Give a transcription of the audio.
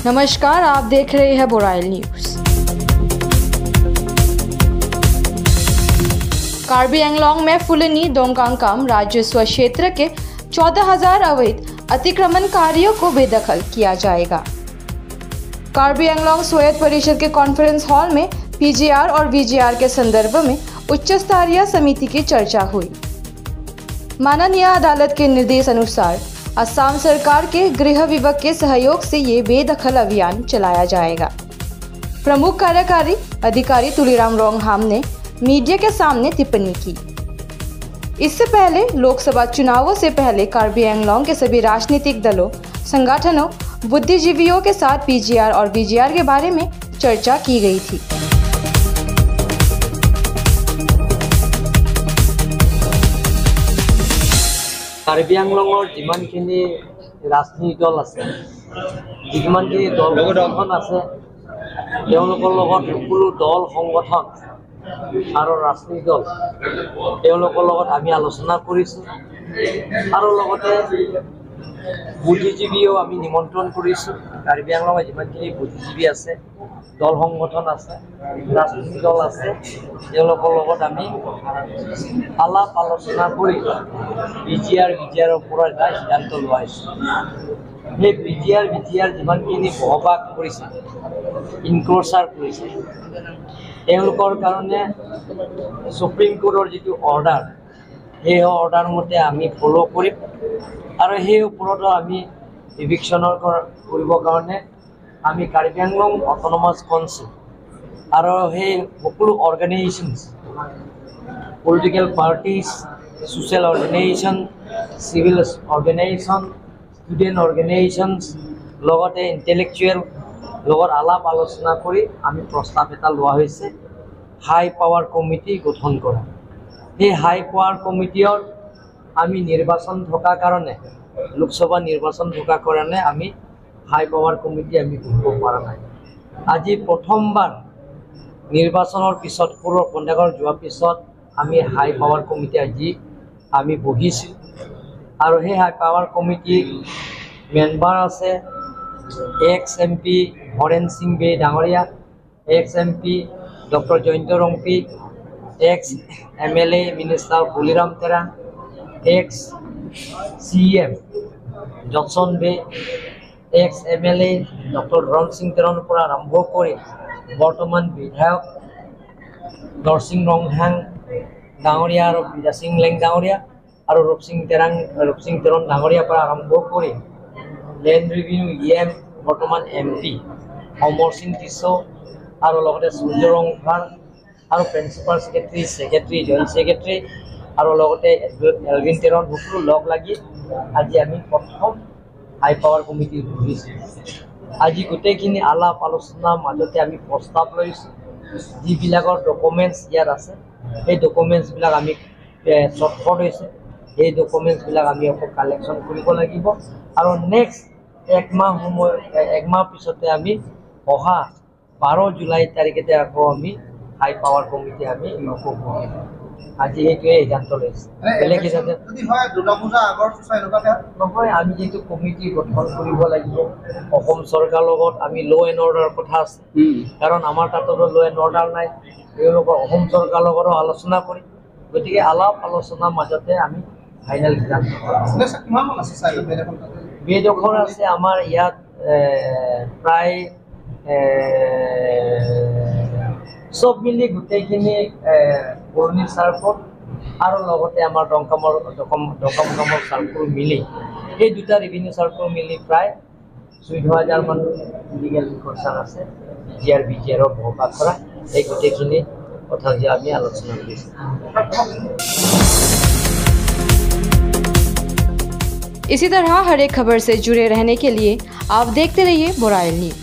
नमस्कार, आप देख रहे हैं बोराइल न्यूज। कार्बी एंगलोंग में फुलनी दोंगकांगकाम राजस्व क्षेत्र के 14,000 अवैध अतिक्रमणकारियों को बेदखल किया जाएगा। कार्बी एंगलोंग स्वायत्त परिषद के कॉन्फ्रेंस हॉल में पीजीआर और वीजीआर के संदर्भ में उच्च स्तरीय समिति की चर्चा हुई। माननीय अदालत के निर्देश अनुसार असम सरकार के गृह विभाग के सहयोग से ये बेदखल अभियान चलाया जाएगा। प्रमुख कार्यकारी अधिकारी तुलीराम रोंगहाम ने मीडिया के सामने टिप्पणी की। इससे पहले लोकसभा चुनावों से पहले कार्बी एंगलोंग के सभी राजनीतिक दलों, संगठनों, बुद्धिजीवियों के साथ पीजीआर और वीजीआर के बारे में चर्चा की गई थी। कार्बी एंगलोंगৰ যিমানখিনি ৰাজনীতি দল আছে, যিমানখিনি দল সংগঠন আছে, তেওঁলোকৰ লগত সকলো দল সংগঠন আৰু ৰাজনীতি দল তেওঁলোকৰ লগত আমি আলোচনা কৰিছোঁ আৰু লগতে বুদ্ধিজীৱীও আমি নিমন্ত্ৰণ কৰিছোঁ। কাৰ্বি আংলঙত যিমানখিনি বুদ্ধিজীৱী আছে, দল সংগঠন আছে, ৰাজনীতি দল আছে, তেওঁলোকৰ লগত আমি আলাপ আলোচনা কৰি ভিজিআৰৰ পৰা এটা সিদ্ধান্ত লোৱা হৈছে। সেই ভিজিআৰ যিমানখিনি বহবাস কৰিছে, ইনক্ল'চাৰ কৰিছে, তেওঁলোকৰ কাৰণে সুপ্ৰিম কোৰ্টৰ যিটো অৰ্ডাৰ, সেই অৰ্ডাৰ মতে আমি ফ'ল' কৰিম আৰু সেই ওপৰতো আমি ইভিকশ্যনৰ কৰিবৰ কাৰণে আমি কাৰ্বি আংলং অট'নমাছ কাউন্সিল আৰু সেই সকলো organisations, political parties, social organisation, civil organisation, student organisations, লগতে ইণ্টেলেকচুৱেল লগত আলাপ আলোচনা কৰি আমি প্ৰস্তাৱ এটা লোৱা হৈছে হাই পাৱাৰ কমিটি গঠন কৰা। সেই হাই পাৱাৰ কমিটিৰ আমি নিৰ্বাচন থকাৰ কাৰণে, লোকসভা নিৰ্বাচন থকাৰ কাৰণে আমি হাই পাৱাৰ কমিটি আমি গঢ়িব পৰা নাই। আজি প্ৰথমবাৰ নিৰ্বাচনৰ পিছত কণ্টেকৰ যোৱাৰ পিছত আমি হাই পাৱাৰ কমিটি আজি আমি বহিছোঁ আৰু সেই হাই পাৱাৰ কমিটি মেম্বাৰ আছে এক্স MP হৰেণ সিং বে ডাঙৰীয়া, ex MP doctor Jayanta Rongpi, ex MLA minister Tuliram Terang, ex CM Johnson Bey, ex MLA doctor Ran Singh তেৰণৰ পৰা আৰম্ভ কৰি বৰ্তমান বিধায়ক নৰসিং ৰংহাং ডাঙৰীয়া আৰু বিজাসিং লেং ডাঙৰীয়া আৰু ৰূপসিং তেৰণ ডাঙৰীয়াৰ পৰা আৰম্ভ কৰি লেণ্ড ৰিভিনিউ EM বৰ্তমান MP অমৰ সিং টিছো আৰু লগতে সূৰ্য ৰংভাৰ আৰু প্ৰিন্সিপাল ছেক্ৰেটাৰী জইণ্ট ছেক্ৰেটাৰী আৰু লগতে এলভিন তেৰণ সকলো লগ লাগি আজি আমি প্ৰথম হাই পাৱাৰ কমিটি বহিছোঁ। আজি গোটেইখিনি আলাপ আলোচনাৰ মাজতে আমি প্ৰস্তাৱ লৈছোঁ। যিবিলাকৰ ডকুমেণ্টছ ইয়াত আছে, সেই ডকুমেণ্টছবিলাক আমি শ্বৰ্ট হৈছে, সেই ডকুমেণ্টছবিলাক আমি আকৌ কালেকশ্যন কৰিব লাগিব আৰু নেক্সট এক মাহ পিছতে আমি অহা 12 জুলাই তাৰিখতে আকৌ আমি হাই পাৱাৰ কমিটি আমি বহিম। আজি সেইটোৱে সিদ্ধান্ত লৈছে। বেলেগ সিদ্ধান্ত নহয়, আমি যিটো কমিটি গঠন কৰিব লাগিব, অসম চৰকাৰৰ লগত আমি ল' এণ্ড অৰ্ডাৰ কথা আছে, কাৰণ আমাৰ তাতো ল' এণ্ড অৰ্ডাৰ নাই। তেওঁলোকৰ অসম চৰকাৰৰ লগতো আলোচনা কৰিম। গতিকে আলাপ আলোচনাৰ মাজতে আমি ফাইনেল সিদ্ধান্ত বেদখল আছে আমাৰ ইয়াত প্ৰায় চব মিলি গোটেইখিনি পুৰণি চাৰ্কল আৰু লগতে আমাৰ দমকামৰ চাৰ্কল মিলি, এই দুটা ৰেভিনিউ চাৰ্কল মিলি প্ৰায় 14,000 মান লিগেল ইনফৰ্মেশ্যন আছে ভিজিআৰৰ বহবাস কৰা। এই গোটেইখিনি কথা যে আমি আলোচনা কৰিছোঁ। इसी तरह हर एक खबर से जुड़े रहने के लिए आप देखते रहिए बोराइल न्यूज।